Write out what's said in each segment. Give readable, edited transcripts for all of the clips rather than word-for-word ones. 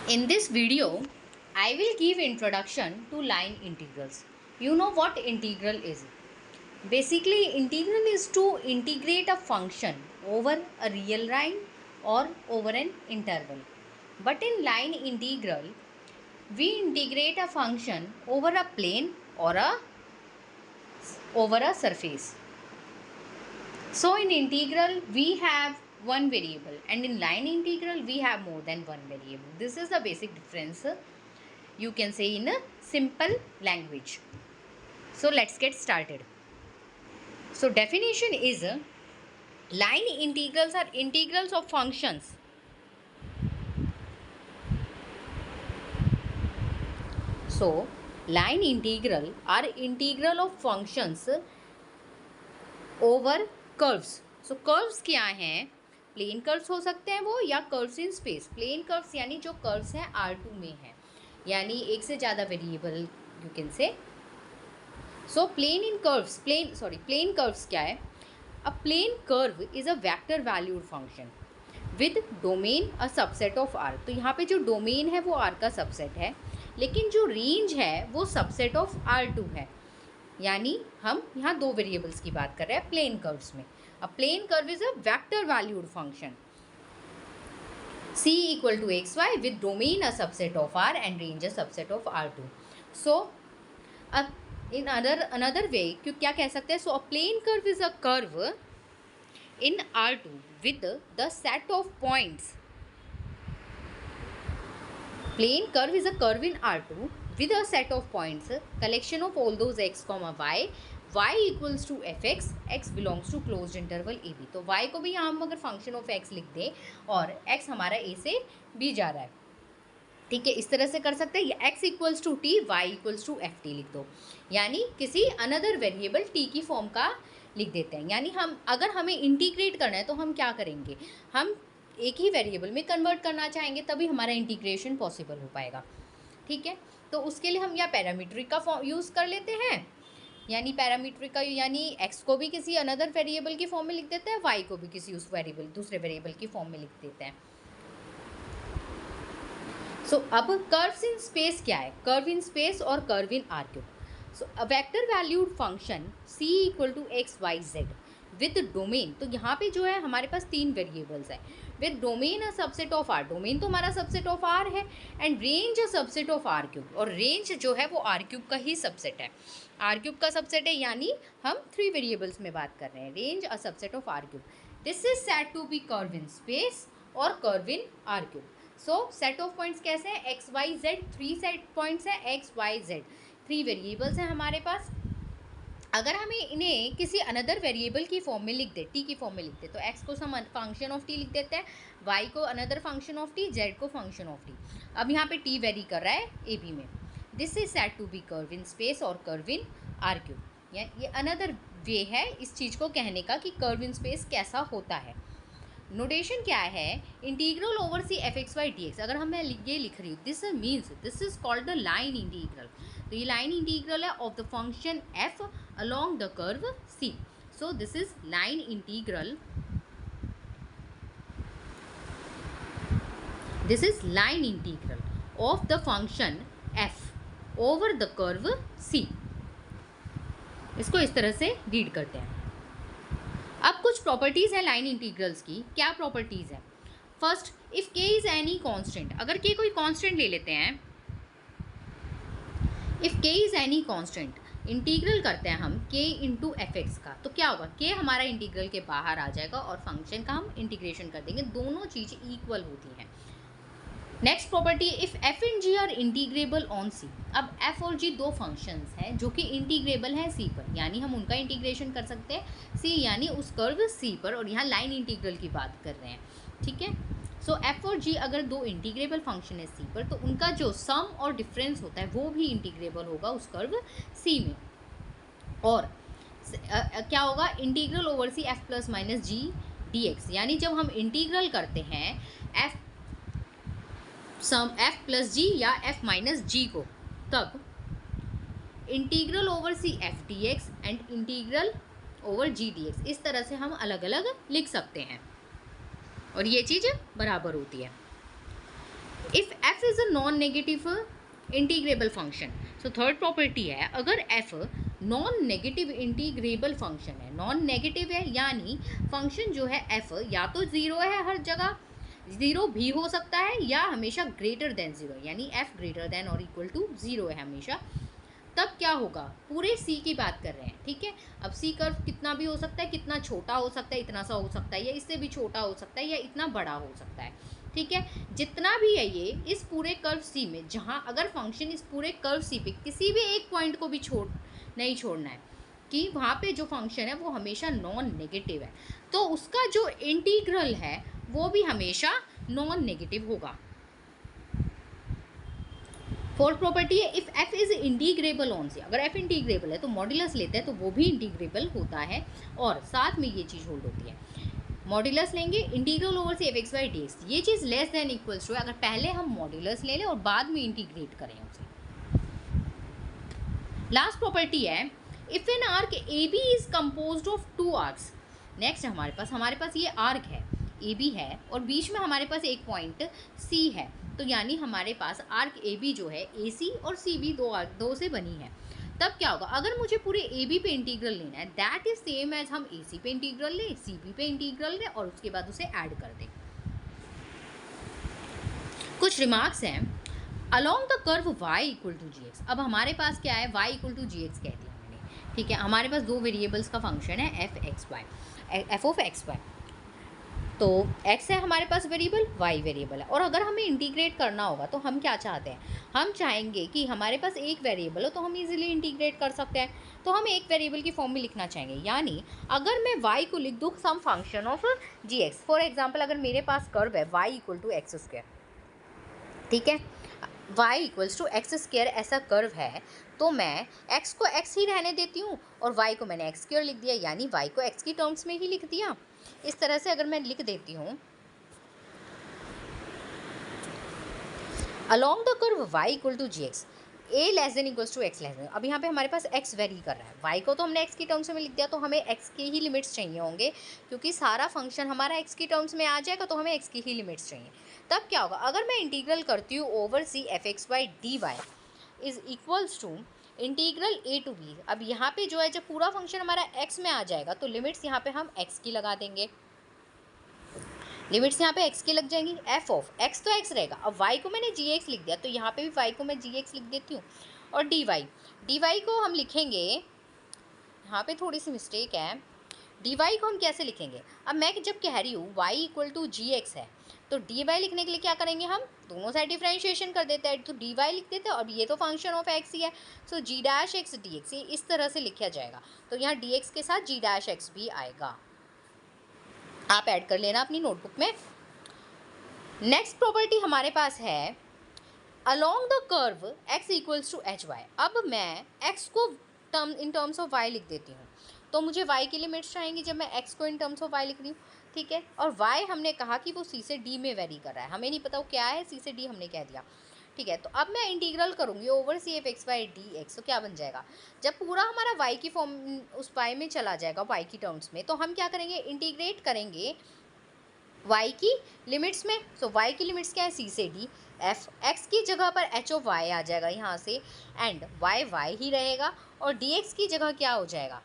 In this video, I will give introduction to line integrals. You know what integral is? Basically, integral is to integrate a function over a real line or over an interval. But in line integral, we integrate a function over a plane or over a surface. So in integral, we have one variable, and in line integral, we have more than one variable. This is the basic difference, you can say, in a simple language. So let's get started. So definition is line integrals are integrals of functions. So line integral are integral of functions over curves. So curves क्या हैं? Plane curves हो सकते हैं वो, या curves in space. Plane curves यानी जो curves हैं R2 में है, यानी एक से ज़्यादा variable you can say. So plane curves क्या है? A plane curve is a vector valued function with domain a subset of R. तो यहाँ पे जो डोमेन है वो R का सबसेट है, लेकिन जो रेंज है वो सबसेट ऑफ R2 है. यानी हम यहाँ दो वेरिएबल्स की बात कर रहे हैं प्लेन कर्व्स में. A plane curve is a vector valued function C equal to xy with domain a subset of R and range a subset of R2. So in another way क्या कह सकते हैं? So a plane curve is a curve in R2 with the set of points. Plane curve is a curve in R2 with a set of points, collection of all those x comma y equals to fx, x belongs to closed interval ab. तो y को भी हम अगर function of x लिख दें और x हमारा a से b जा रहा है, ठीक है, इस तरह से कर सकते हैं. या x equals to t, y equals to f t लिख दो, यानी किसी अनदर वेरिएबल t की फॉर्म का लिख देते हैं. यानी हम अगर हमें इंटीग्रेट करना है तो हम क्या करेंगे? हम एक ही वेरिएबल में कन्वर्ट करना चाहेंगे, तभी हमारा इंटीग्रेशन पॉसिबल हो पाएगा. ठीक है, तो उसके लिए हम या पैरामीट्रिक का यूज़ कर लेते हैं, यानी पैरामीट्रिक का, यानी x को भी किसी अनदर वेरिएबल की फॉर्म में लिख देते हैं, y को भी किसी उस वेरिएबल दूसरे वेरिएबल की फॉर्म में लिख देते हैं. सो अब कर्व्स इन स्पेस क्या है? कर्व इन स्पेस और curve in R cube. So a vector valued function C equal to x Y z with domain. तो यहाँ पे जो है हमारे पास तीन वेरिएबल्स हैं. With domain a subset of R, domain तो हमारा सबसेट ऑफ R है, and range a subset of R cube, और रेंज जो है वो R क्यूब का ही सबसेट है. R क्यूब का सबसेट है, यानी हम थ्री वेरिएबल्स में बात कर रहे हैं. Range a subset of R cube. This is said to be curve in space और curve in R cube. So set of points कैसे हैं? X Y Z. Three set points हैं, X Y Z, three variables हैं हमारे पास. अगर हमें इन्हें किसी अनदर वेरिएबल की फॉर्म में लिख दे, टी की फॉर्म में लिख दे, तो एक्स को हम फंक्शन ऑफ टी लिख देते हैं, वाई को another function of t, z को फंक्शन ऑफ टी. अब यहाँ पे टी वेरी कर रहा है ए बी में. This is said to be curve in space और कर्व इन आर क्यूब. ये अनदर वे है इस चीज़ को कहने का कि कर्व इन स्पेस कैसा होता है. नोटेशन क्या है? Integral over C f x Y d x. अगर मैं ये लिख रही हूँ, this means this is called the line integral. तो ये लाइन इंटीग्रल है of the function f along the curve C. So this is line integral. This is line integral of the function f over the curve C. इसको इस तरह से read करते हैं. अब कुछ प्रॉपर्टीज़ है लाइन इंटीग्रल्स की. क्या प्रॉपर्टीज़ है? First, if k is any constant. अगर k कोई कांस्टेंट ले लेते हैं, if k is any constant, integral करते हैं हम k इंटू एफ एक्स का, तो क्या होगा? k हमारा इंटीग्रल के बाहर आ जाएगा और फंक्शन का हम इंटीग्रेशन कर देंगे. दोनों चीज़ इक्वल होती हैं. Next property, if f and g R integrable on c. अब f और g दो फंक्शंस हैं जो कि इंटीग्रेबल हैं c पर, यानी हम उनका इंटीग्रेशन कर सकते हैं c, यानी उस कर्व c पर, और यहाँ लाइन इंटीग्रल की बात कर रहे हैं. ठीक है, सो f और g अगर दो इंटीग्रेबल फंक्शन है c पर, तो उनका जो सम और डिफरेंस होता है वो भी इंटीग्रेबल होगा उस कर्व c में. और क्या होगा? इंटीग्रल ओवर सी f प्लस माइनस जी डी एक्स. यानी जब हम इंटीग्रल करते हैं f प्लस जी या f माइनस जी को, तब integral over C f d x and integral over g d x, इस तरह से हम अलग अलग लिख सकते हैं और ये चीज़ बराबर होती है. If F is a non negative integrable function, so third property है, अगर F non negative integrable function है, नॉन नेगेटिव है यानी फंक्शन जो है एफ या तो ज़ीरो है हर जगह, ज़ीरो भी हो सकता है, या हमेशा ग्रेटर देन ज़ीरो, यानी एफ ग्रेटर देन और इक्वल टू ज़ीरो है हमेशा, तब क्या होगा, पूरे सी की बात कर रहे हैं, ठीक है। अब सी कर्व कितना भी हो सकता है, कितना छोटा हो सकता है, इतना सा हो सकता है, या इससे भी छोटा हो सकता है, या इतना बड़ा हो सकता है, ठीक है। जितना भी है ये इस पूरे कर्व सी में, जहाँ अगर फंक्शन इस पूरे कर्व सी पे किसी भी एक पॉइंट को भी नहीं छोड़ना है, कि वहाँ पे जो फंक्शन है वो हमेशा नॉन नेगेटिव है, तो उसका जो इंटीग्रल है वो भी हमेशा नॉन नेगेटिव होगा। फोर्थ प्रॉपर्टी है, if F is integrable on C, अगर एफ इंटीग्रेबल है तो मॉड्यूलस लेते हैं तो वो भी इंटीग्रेबल होता है, और साथ में ये चीज़ होल्ड होती है, मॉड्यूलस लेंगे इंटीग्रल ओवर से F x by d x, ये चीज़ लेस देन इक्वल्स टू, अगर पहले हम मॉड्यूलस ले लें और बाद में इंटीग्रेट करें उसे। लास्ट प्रॉपर्टी है, if an arc A B is composed of two arcs, next हमारे पास ये आर्क है ए बी है, और बीच में हमारे पास एक पॉइंट सी है, तो यानी हमारे पास आर्क ए बी जो है ए सी और सी बी दो से बनी है, तब क्या होगा, अगर मुझे पूरे ए बी पे इंटीग्रल लेना है, दैट इज सेम एज हम ए सी पे इंटीग्रल लें, सी बी पे इंटीग्रल लें और उसके बाद उसे ऐड कर दें। कुछ रिमार्क्स हैं, along the curve y equal to g x, अब हमारे पास क्या है, y equal to g x कह दिया मैंने, ठीक है। हमारे पास दो वेरिएबल्स का फंक्शन है f x y, f of x y, तो x है हमारे पास वेरिएबल, y वेरिएबल है, और अगर हमें इंटीग्रेट करना होगा तो हम क्या चाहते हैं, हम चाहेंगे कि हमारे पास एक वेरिएबल हो तो हम इजीली इंटीग्रेट कर सकते हैं, तो हम एक वेरिएबल की फॉर्म में लिखना चाहेंगे, यानी अगर मैं y को लिख दूँ some function of G X, for example अगर मेरे पास कर्व है y equal to X square, ठीक है, y equals to X square ऐसा कर्व है, तो मैं x को x ही रहने देती हूँ और y को मैंने एक्स स्क्वायर लिख दिया, यानी y को x की टर्म्स में ही लिख दिया। इस तरह से अगर मैं लिख देती हूँ, along the curve y equal to g x, a less than equals to x less than, अब यहाँ पे हमारे पास x वेरी कर रहा है, y को तो हमने x की टर्म्स में लिख दिया, तो हमें x के ही लिमिट्स चाहिए होंगे, क्योंकि सारा फंक्शन हमारा x की टर्म्स में आ जाएगा, तो हमें x की ही लिमिट्स चाहिए। तब क्या होगा, अगर मैं इंटीग्रल करती हूँ over C f x by d y is equals to integral a to b, अब यहाँ पे जो है जब पूरा फंक्शन हमारा x में आ जाएगा तो लिमिट्स यहाँ पे हम x की लगा देंगे, लिमिट्स यहाँ पे x की लग जाएंगी, एफ ऑफ x तो x रहेगा, अब y को मैंने जी एक्स लिख दिया, तो यहाँ पे भी y को मैं जी एक्स लिख देती हूँ, और डी वाई को हम लिखेंगे, यहाँ पे थोड़ी सी मिस्टेक है, डी वाई को हम कैसे लिखेंगे, अब मैं जब कह रही हूँ y equal to g x है, तो डी वाई लिखने के लिए क्या करेंगे, हम दोनों साइड डिफ्रेंशिएशन कर देते हैं, तो डी वाई लिख देते हैं, और ये तो फंक्शन ऑफ एक्स ही है, सो जी डैश एक्स डी एक्स, ये इस तरह से लिखा जाएगा, तो यहाँ डी एक्स के साथ जी डैश एक्स भी आएगा, आप ऐड कर लेना अपनी नोटबुक में। नेक्स्ट प्रॉपर्टी हमारे पास है, along the curve x equals to h y, अब मैं x को इन टर्म्स ऑफ y लिख देती हूँ, तो मुझे y की लिमिट्स चाहिएंगी जब मैं x को इन टर्म्स ऑफ y लिख रही हूँ, ठीक है, और y हमने कहा कि वो c से d में वेरी कर रहा है, हमें नहीं पता वो क्या है, c से d हमने कह दिया, ठीक है। तो अब मैं इंटीग्रल करूँगी over C f x by d x, तो क्या बन जाएगा, जब पूरा हमारा y की फॉर्म उस y में चला जाएगा y की टर्म्स में, तो हम क्या करेंगे, इंटीग्रेट करेंगे y की लिमिट्स में, सो y की लिमिट्स क्या है, c से d, f x की जगह पर h ऑफ y आ जाएगा यहाँ से, एंड y ही रहेगा, और dx की जगह क्या हो जाएगा,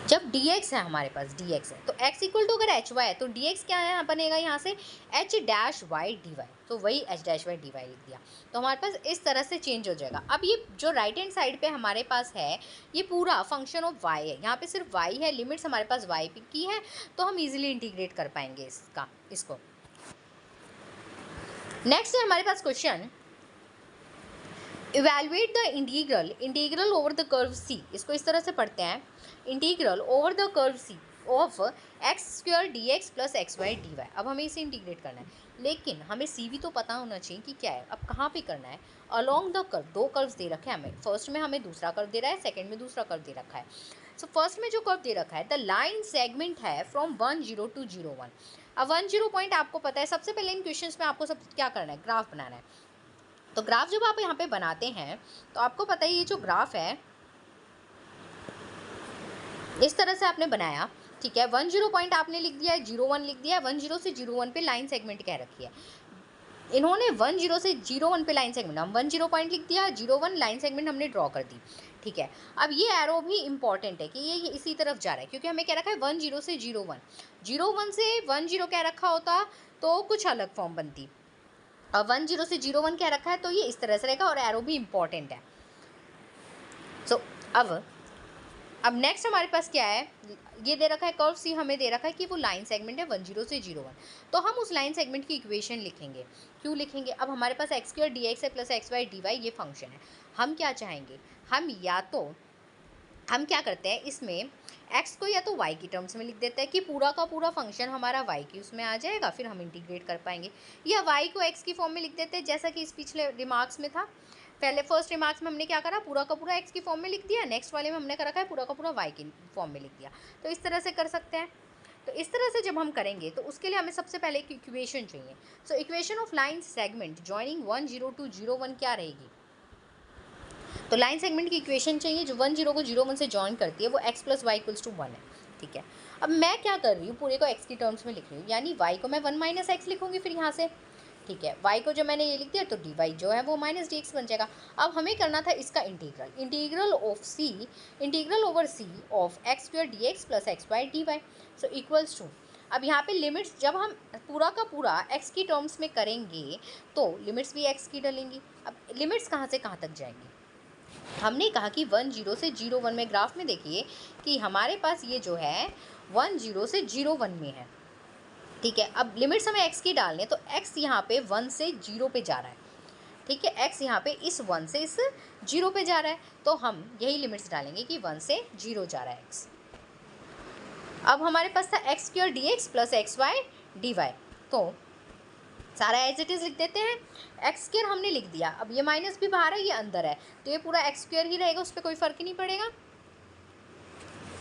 जब dx है हमारे पास, dx है तो x इक्वल टू अगर एच वाई है तो dx क्या है बनेगा यहाँ से h dash y D y, तो वही h dash y D y लिख दिया, तो हमारे पास इस तरह से चेंज हो जाएगा। अब ये जो राइट हैंड साइड पे हमारे पास है ये पूरा फंक्शन ऑफ y है, यहाँ पे सिर्फ y है, लिमिट्स हमारे पास y की है, तो हम इजीली इंटीग्रेट कर पाएंगे इसको। नेक्स्ट है हमारे पास question, evaluate the integral over the curve C, इसको इस तरह से पढ़ते हैं, integral over the curve C of x square D x plus x Y D Y, अब हमें इसे इंटीग्रेट करना है, लेकिन हमें सी भी तो पता होना चाहिए कि क्या है, अब कहाँ पे करना है, अलॉन्ग द कर्व, दो कर्व्स दे रखे हैं हमें, फर्स्ट में हमें दूसरा कर्व दे रहा है, सेकंड में दूसरा कर्व दे रखा है, सो फर्स्ट में जो कर्व दे रखा है, द लाइन सेगमेंट है फ्रॉम 10 to 01, अब 10 पॉइंट आपको पता है, सबसे पहले इन क्वेश्चंस में आपको सब क्या करना है, ग्राफ बनाना है, तो ग्राफ जब आप यहाँ पे बनाते हैं तो आपको पता है ये जो ग्राफ है इस तरह से आपने बनाया, ठीक है, 10 पॉइंट आपने लिख दिया है, 01 लिख दिया है, 10 से 01 पे लाइन सेगमेंट कह रखी है। इन्होंने 10 से 01 पे लाइन सेगमेंट, हम 10 पॉइंट लिख दिया, 01 लाइन सेगमेंट हमने ड्रॉ कर दी। ठीक है, अब ये एरो भी इंपॉर्टेंट है कि ये इसी तरफ जा रहा है, क्योंकि हमें कह रखा है 10 से 01, 01 से 10 कह रखा होता तो कुछ अलग फॉर्म बनती, और 10 से 01 कह रखा है तो ये इस तरह से रहेगा, और एरो भी इंपॉर्टेंट है। सो अब नेक्स्ट हमारे पास क्या है, ये दे रखा है कर्व सी, हमें दे रखा है कि वो लाइन सेगमेंट है 10 से 01, तो हम उस लाइन सेगमेंट की इक्वेशन लिखेंगे। क्यों लिखेंगे, अब हमारे पास एक्स स्क्वायर डी एक्स है plus x Y D y ये फंक्शन है। हम क्या चाहेंगे, हम क्या करते हैं इसमें x को या तो y की टर्म्स में लिख देते हैं कि पूरा का पूरा फंक्शन हमारा y की उसमें आ जाएगा, फिर हम इंटीग्रेट कर पाएंगे, या y को x की फॉर्म में लिख देते हैं, जैसा कि इस पिछले रिमार्क्स में था। पहले फर्स्ट रिमार्क्स में हमने क्या करा, पूरा का पूरा x की फॉर्म में लिख दिया, नेक्स्ट वाले में हमने कर रखा है पूरा का पूरा y की फॉर्म में लिख दिया, तो इस तरह से कर सकते हैं। तो इस तरह से जब हम करेंगे तो उसके लिए हमें सबसे पहले एक इक्वेशन चाहिए। So equation of line segment joining 10 to 01 क्या रहेगी, तो लाइन सेगमेंट की इक्वेशन चाहिए जो 10 को 01 से जॉइन करती है, वो x plus y equals to 1 है। ठीक है, अब मैं क्या कर रही हूँ, पूरे को x की टर्म्स में लिख रही हूँ, यानी y को मैं 1 माइनस एक्स लिखूँगी फिर यहाँ से। ठीक है, y को जब मैंने ये लिख दिया तो dy जो है वो माइनस डी एक्स बन जाएगा। अब हमें करना था इसका integral over c of x square D x plus x Y D y, so equals to, अब यहाँ पे लिमिट्स जब हम पूरा का पूरा x की टर्म्स में करेंगे तो लिमिट्स भी x की डलेंगी। अब लिमिट्स कहाँ से कहाँ तक जाएंगी, हमने कहा कि 10 से 01 में, ग्राफ में देखिए कि हमारे पास ये जो है 10 से 01 में है। ठीक है, अब लिमिट्स हमें x की डालने, तो x यहाँ पे 1 से 0 पे जा रहा है। ठीक है, x यहाँ पे इस 1 से इस 0 पे जा रहा है, तो हम यही लिमिट्स डालेंगे कि 1 से 0 जा रहा है x। अब हमारे पास था x square D x plus x Y D y, तो सारा एज इट इज़ लिख देते हैं। एक्स स्क्वायर हमने लिख दिया, अब ये माइनस भी बाहर है ये अंदर है, तो ये पूरा एक्स स्क्वायर ही रहेगा, उस पर कोई फ़र्क ही नहीं पड़ेगा।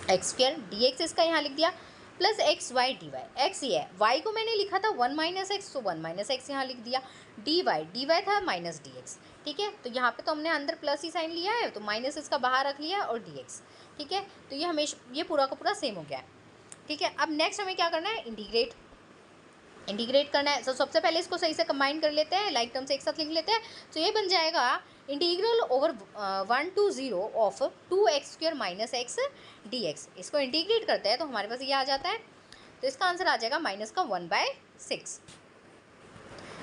एक्स स्क्वायर डी एक्स इसका यहाँ लिख दिया plus x Y D y, x ये है, वाई को मैंने लिखा था 1 माइनस एक्स, तो 1 माइनस एक्स यहाँ लिख दिया, डी वाई था माइनस डी एक्स। ठीक है, तो यहाँ पे तो हमने अंदर प्लस ही साइन लिया है, तो माइनस इसका बाहर रख लिया और डी एक्स। ठीक है, तो ये हमेशा ये पूरा का पूरा सेम हो गया है। ठीक है, अब नेक्स्ट हमें क्या करना है, इंटीग्रेट करना है। तो सबसे पहले इसको सही से कंबाइन कर लेते हैं, लाइक टर्म से एक साथ लिख लेते हैं, तो ये बन जाएगा integral over 1 to 0 of 2x square minus x D x. इसको इंटीग्रेट करते हैं तो हमारे पास ये आ जाता है, तो इसका आंसर आ जाएगा माइनस का 1/6।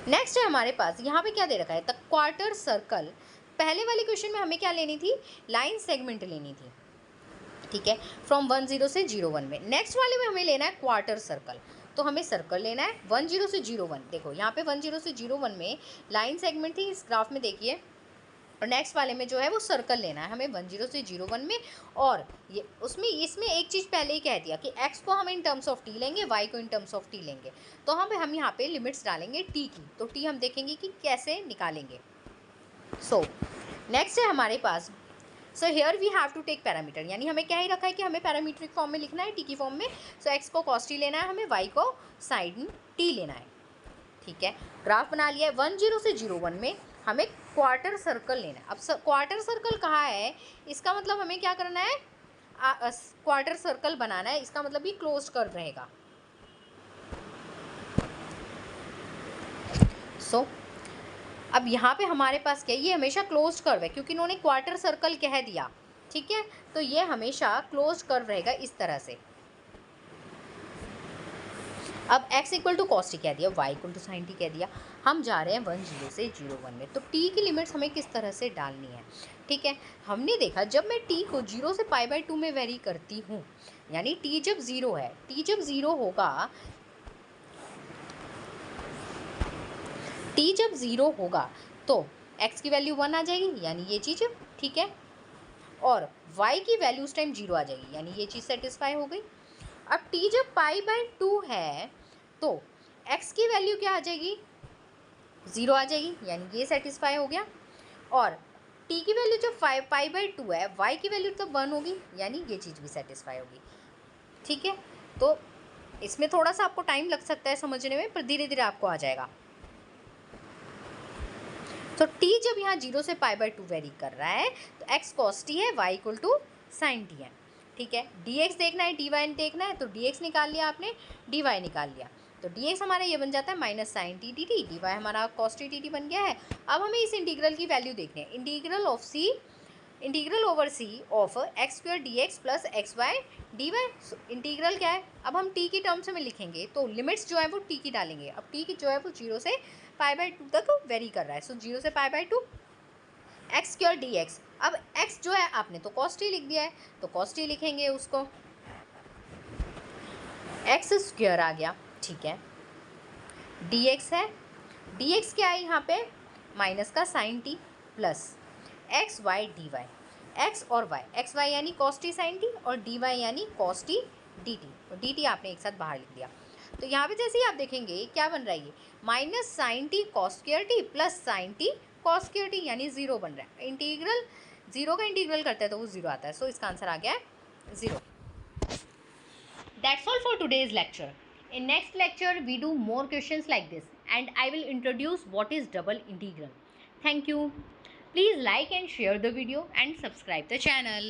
नेक्स्ट है हमारे पास यहाँ पे क्या दे रखा है, द क्वार्टर सर्कल। पहले वाले क्वेश्चन में हमें क्या लेनी थी, लाइन सेगमेंट लेनी थी। ठीक है, फ्रॉम 10 से 01 में। नेक्स्ट वाले में हमें लेना है क्वार्टर सर्कल, तो हमें सर्कल लेना है 10 से 01। देखो यहाँ पे 10 से 01 में लाइन सेगमेंट थी, इस ग्राफ में देखिए, और नेक्स्ट वाले में जो है वो सर्कल लेना है हमें 10 से 01 में। और ये उसमें इसमें एक चीज़ पहले ही कह दिया कि x को हम इन टर्म्स ऑफ t लेंगे, y को इन टर्म्स ऑफ t लेंगे, तो हम यहाँ पे लिमिट्स डालेंगे t की, तो t हम देखेंगे कि कैसे निकालेंगे। सो नेक्स्ट है हमारे पास, so here we have to take parameter, यानी हमें क्या ही रखा है कि हमें पैरामीट्रिक फॉर्म में लिखना है, टी की फॉर्म में। सो एक्स को कॉस टी लेना है, हमें वाई को साइन टी लेना है। ठीक है, ग्राफ बना लिया है। 10 से 01 में हमें क्वार्टर सर्कल लेना है। अब क्वार्टर सर्कल कहाँ है, इसका मतलब हमें क्या करना है, क्वार्टर सर्कल बनाना है, इसका मतलब ये क्लोज्ड कर्व रहेगा। सो अब यहाँ पे हमारे पास क्या है, ये हमेशा क्लोज्ड कर्व है क्योंकि इन्होंने क्वार्टर सर्कल कह दिया। ठीक है, तो ये हमेशा क्लोज्ड कर्व रहेगा इस तरह से। अब x equal to cos t कह दिया, y equal to sine t कह दिया, हम जा रहे हैं 10 से 01 में, तो t की लिमिट्स हमें किस तरह से डालनी है। ठीक है, हमने देखा जब मैं t को 0 से π/2 में वेरी करती हूँ, यानी t जब 0 है, t जब 0 होगा, t जब 0 होगा तो x की वैल्यू 1 आ जाएगी, यानी ये चीज़। ठीक है, और y की वैल्यू उस टाइम 0 आ जाएगी, यानी ये चीज़ सेटिस्फाई हो गई। अब t जब π/2 है तो x की वैल्यू क्या आ जाएगी, 0 आ जाएगी, यानी ये सेटिस्फाई हो गया। और t की वैल्यू जब π/2 है, y की वैल्यू तब 1 होगी, यानी ये चीज़ भी सेटिस्फाई होगी। ठीक है, तो इसमें थोड़ा सा आपको टाइम लग सकता है समझने में, पर धीरे धीरे आपको आ जाएगा। तो t जब यहाँ 0 से π/2 वेरी कर रहा है तो x cos t है, y equal to sine t है। ठीक है। dx देखना है, dy देखना है, तो dx निकाल लिया आपने, dy निकाल लिया, तो dx हमारा ये बन जाता है minus sine t d t, d y हमारा कॉस टी डी टी बन गया है। अब हमें इस इंटीग्रल की वैल्यू देखनी है, integral over C of x square D x plus x Y D y. Integral क्या है, अब हम टी की टर्म्स में लिखेंगे तो लिमिट्स जो है वो टी की डालेंगे। अब टी की जो है वो 0 से π/2 तक वेरी कर रहा है, सो 0 से π/2 एक्स स्क्वायर डी एक्स। अब एक्स जो है आपने तो कॉस टी लिख दिया है, तो कॉस टी लिखेंगे उसको, एक्स स्क्वायर आ गया, ठीक है। डी एक्स है, डी एक्स क्या है यहाँ पे, माइनस का sine t plus x Y D y, x और वाई, एक्स वाई यानी कॉस टी साइन टी और डी वाई यानी कॉस टी डी टी, और डी टी आपने एक साथ बाहर लिख दिया। तो यहाँ पे जैसे ही आप देखेंगे क्या बन रहा है, ये minus sine t cos square t plus sine t cos square t यानी ज़ीरो बन रहा है। इंटीग्रल ज़ीरो का इंटीग्रल करता है तो वो ज़ीरो आता है, सो इसका आंसर आ गया है zero. That's all for today's lecture. In next lecture, we do more questions like this and I will introduce what is double integral. Thank you. Please like and share the video and subscribe the channel.